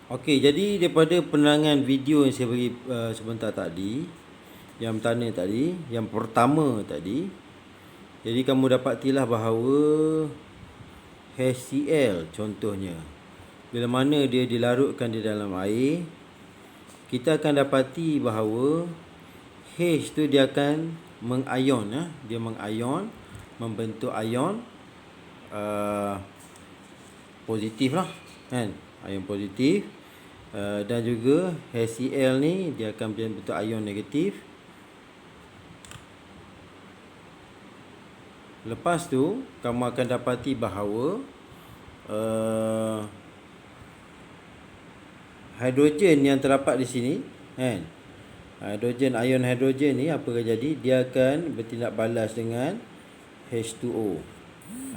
Okey, jadi daripada penerangan video yang saya bagi sebentar tadi, yang pertama tadi, yang pertama tadi, jadi kamu dapatilah bahawa HCl contohnya, bila mana dia dilarutkan di dalam air, kita akan dapati bahawa H tu dia akan mengion, dia mengion, membentuk ion positif lah, kan, ion positif. Dan juga HCl ni dia akan bentuk ion negatif. Lepas tu kamu akan dapati bahawa hidrogen yang terdapat di sini, kan, hidrogen, ion hidrogen ni apa akan jadi? Dia akan bertindak balas dengan H2O,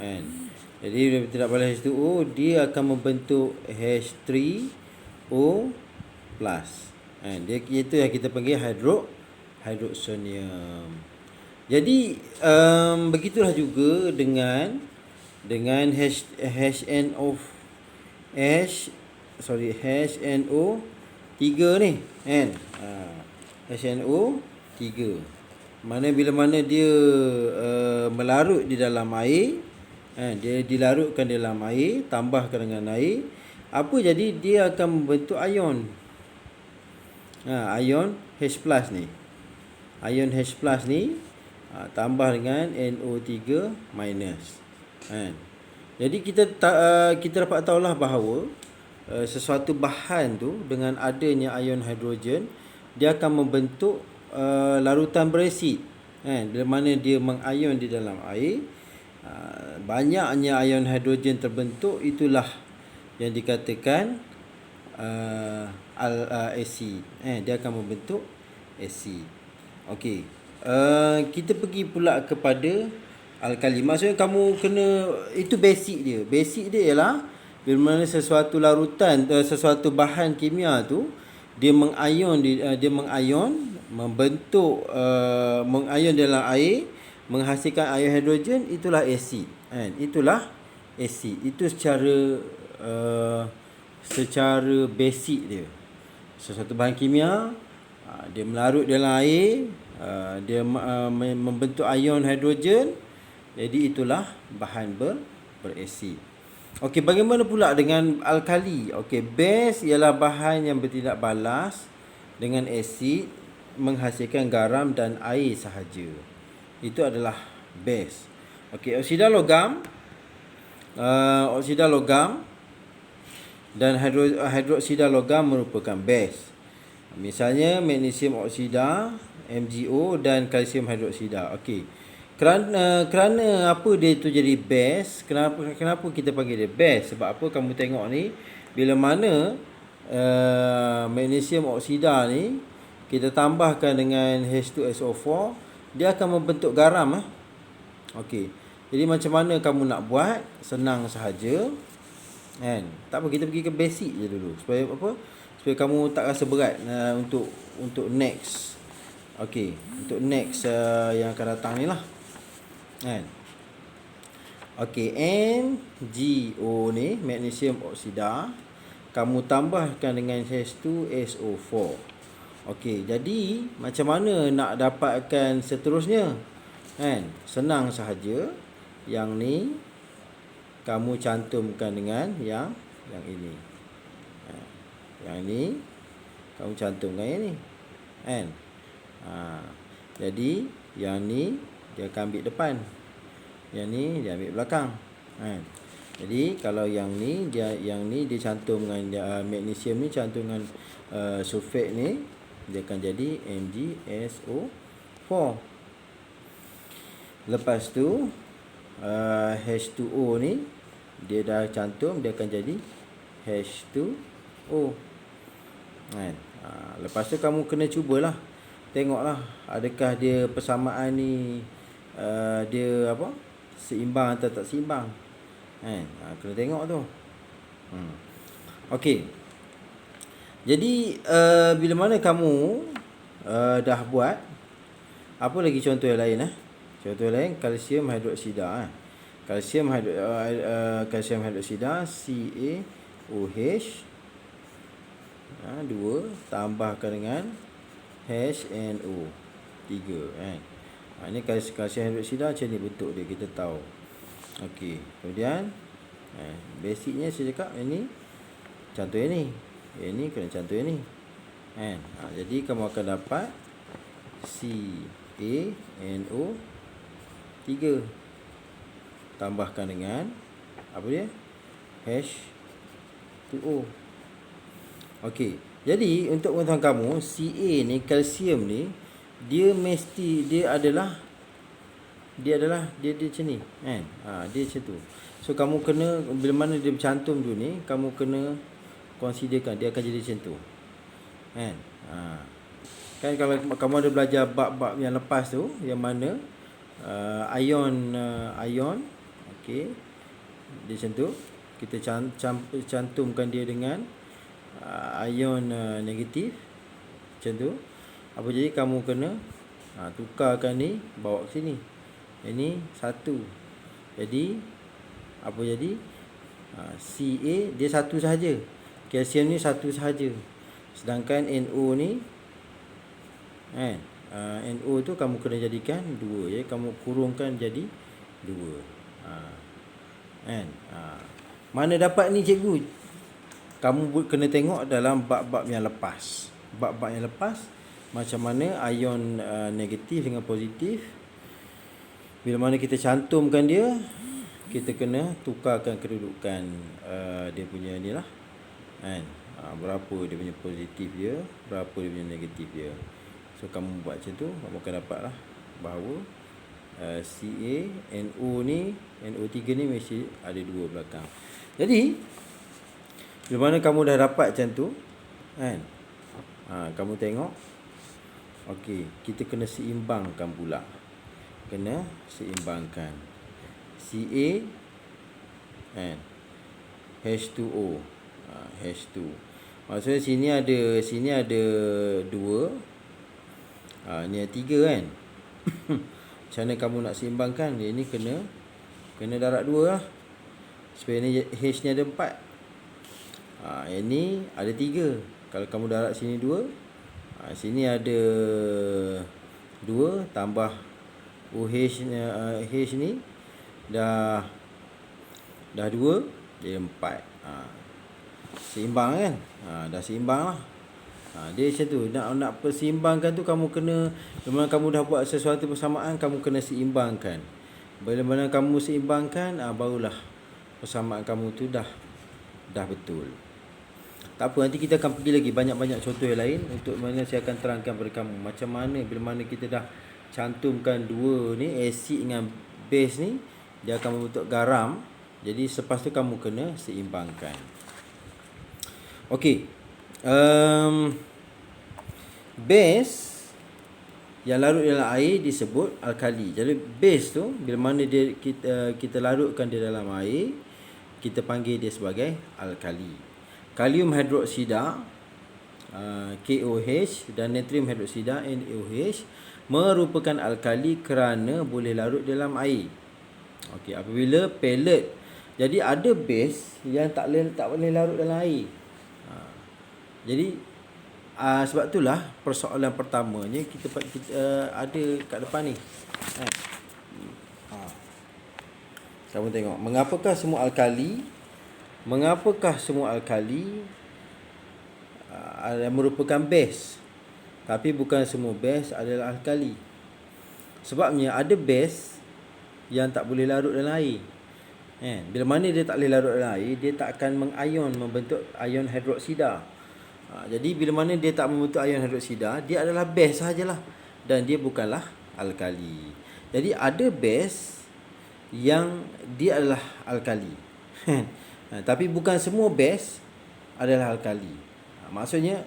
kan. Jadi bila bertindak balas H2O, dia akan membentuk H3O plus, kan. Dia itu yang kita panggil hydroxonium. Jadi begitulah juga dengan HNO3 ni, kan. HNO3 bila mana dia melarut di dalam air, dia dilarutkan dalam air, tambahkan dengan air, apa jadi? Dia akan membentuk ion, ion H plus ni. Ion H plus ni tambah dengan NO3 minus, kan. Jadi kita dapat tahulah bahawa sesuatu bahan tu dengan adanya ion hidrogen, dia akan membentuk larutan berasid, kan. Bila mana dia mengion di dalam air, banyaknya ion hidrogen terbentuk, itulah yang dikatakan acid, dia akan membentuk acid. Okey, kita pergi pula kepada alkali. Maksudnya kamu kena, itu basic dia. Basic dia ialah bila mana sesuatu larutan, sesuatu bahan kimia tu dia mengion, membentuk mengion dalam air, menghasilkan ion hidrogen, itulah acid, kan. Itulah acid. Itu secara basic dia. Sesuatu bahan kimia, dia melarut dalam air, dia membentuk ion hidrogen, jadi itulah bahan berasid. Okey, bagaimana pula dengan alkali? Okey, base ialah bahan yang bertindak balas dengan asid, menghasilkan garam dan air sahaja. Itu adalah base. Okey, oksida logam dan hidroksida logam merupakan base. Misalnya magnesium oksida, MgO, dan kalsium hidroksida. Okey. Kerana apa dia tu jadi base? Kenapa kita panggil dia base? Sebab apa? Kamu tengok ni, bila mana magnesium oksida ni kita tambahkan dengan H2SO4, dia akan membentuk garam, Okey. Jadi macam mana kamu nak buat? Senang sahaja, kan. Tak apa, kita pergi ke basic je dulu supaya apa? Supaya kamu tak rasa berat untuk next. Okey, untuk next yang akan datang ni lah, kan. Okey, MgO ni, magnesium oksida, kamu tambahkan dengan H2SO4. Okey, jadi macam mana nak dapatkan seterusnya, kan? Senang sahaja. Yang ni kamu cantumkan dengan yang ini. Yang ni kamu cantumkan yang ni, kan. Jadi yang ni dia akan ambil depan, yang ni dia ambil belakang, kan. Jadi kalau yang ni dia cantum dengan magnesium ni cantum dengan sulfat ni, dia akan jadi MgSO4. Lepas tu H2O ni dia dah cantum, dia akan jadi H2O, kan. Lepas tu kamu kena cubalah, tengoklah adakah dia persamaan ni dia apa, seimbang atau tak seimbang, kan. Kena tengok tu. Okey. Jadi bila mana kamu dah buat, apa lagi contoh yang lain, Contoh lain, kalsium hidroksida, kalsium hidroksida CaOH 2 tambahkan dengan HNO 3 kan. Ini kalsium hidroksida macam ni bentuk dia, kita tahu. Okey, kemudian basicnya saya cakap ini contoh ini. Ini kena contoh ini. Kan? Jadi kamu akan dapat CaNO 3 tambahkan dengan apa dia? H2O. Okey. Jadi untuk pengetahuan kamu, Ca ni, kalsium ni, dia adalah macam ni kan. Dia macam tu. So kamu kena, bila mana dia bercantum tu ni, kamu kena considerkan dia akan jadi macam tu. Kan? Kan kalau kamu ada belajar bab-bab yang lepas tu, yang mana ion okey, dia macam tu. Kita cantumkan dia dengan ion negatif macam tu. Apa jadi, kamu kena tukarkan ni, bawa ke sini. Ini satu. Jadi apa jadi? Ca dia satu sahaja. Kalsium ni satu sahaja. Sedangkan NO ni kan, NO tu kamu kena jadikan 2 ya. Kamu kurungkan jadi 2. Kan? Mana dapat ni cikgu? Kamu kena tengok dalam bab-bab yang lepas. Bab-bab yang lepas macam mana ion negatif dengan positif, bila mana kita cantumkan dia, kita kena tukarkan kedudukan dia punya ni lah kan. Berapa dia punya positif dia, berapa dia punya negatif dia. So kamu buat macam tu, kamu akan dapat lah bahawa CaNO ni, NO3 ni mesti ada 2 belakang. Jadi bila mana kamu dah dapat macam tu kan, kamu tengok, okey, kita kena seimbangkan pula. Kena seimbangkan Ca kan, H2O, H2. Maksudnya sini ada 2, ni ada 3 kan. Macam mana kamu nak seimbangkan? Dia ni kena darab 2 lah, supaya ni H ni ada 4. Yang ni ada 3. Kalau kamu darab sini 2, sini ada 2 tambah OH H ni dah 2 dia 4. Seimbang kan? Dah seimbang lah. Dia macam tu. Nak perseimbangkan tu, kamu kena, bila kamu dah buat sesuatu persamaan, kamu kena seimbangkan. Bila mana kamu seimbangkan, barulah persamaan kamu tu dah betul. Tak apa, nanti kita akan pergi lagi banyak-banyak contoh yang lain. Untuk mana saya akan terangkan kepada kamu macam mana bila mana kita dah cantumkan 2 ni, asid dengan base ni, dia akan membentuk garam. Jadi selepas tu kamu kena seimbangkan. Okey. Base yang larut dalam air disebut alkali. Jadi base tu bila mana kita larutkan dia dalam air, kita panggil dia sebagai alkali. Kalium hidroksida KOH dan natrium hidroksida NaOH merupakan alkali kerana boleh larut dalam air. Okey, apabila pellet, jadi ada base yang tak boleh larut dalam air. Jadi sebab itulah persoalan pertamanya kita ada kat depan ni. Kamu tengok, mengapakah semua alkali merupakan base, tapi bukan semua base adalah alkali. Sebabnya ada base yang tak boleh larut dalam air. Bila mana dia tak boleh larut dalam air, dia tak akan membentuk ion hidroksida. Jadi bila mana dia tak membentuk ion hidroksida, dia adalah base sahajalah, dan dia bukanlah alkali. Jadi ada base yang dia adalah alkali. Tapi bukan semua base adalah alkali. Maksudnya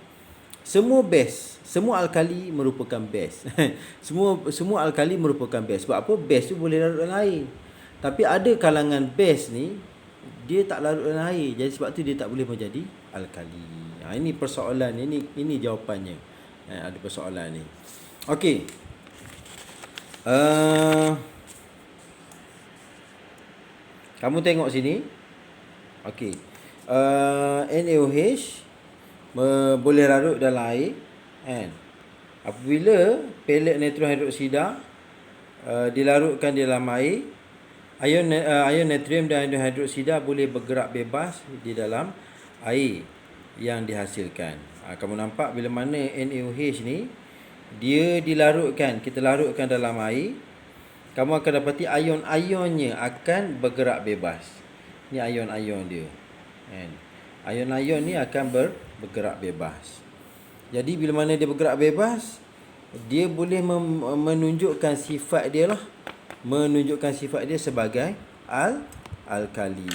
semua alkali merupakan base. semua alkali merupakan base. Sebab apa? Base tu boleh larut dalam air. Tapi ada kalangan base ni dia tak larut dalam air. Jadi sebab tu dia tak boleh menjadi alkali. Ini persoalan, ini jawapannya. Ada persoalan ni. Okey. Kamu tengok sini. Okey. NaOH boleh larut dalam air, kan. Apabila pelet neutron hidroksida dilarutkan di dalam air, ion natrium dan ion hidroksida boleh bergerak bebas di dalam air yang dihasilkan. Kamu nampak bila mana NaOH ni dia dilarutkan, kita larutkan dalam air, kamu akan dapati ion-ionnya akan bergerak bebas. Ni ion-ion dia, kan. Ion-ion ni akan bergerak bebas. Jadi bila mana dia bergerak bebas, dia boleh menunjukkan sifat dia lah. Menunjukkan sifat dia sebagai alkali.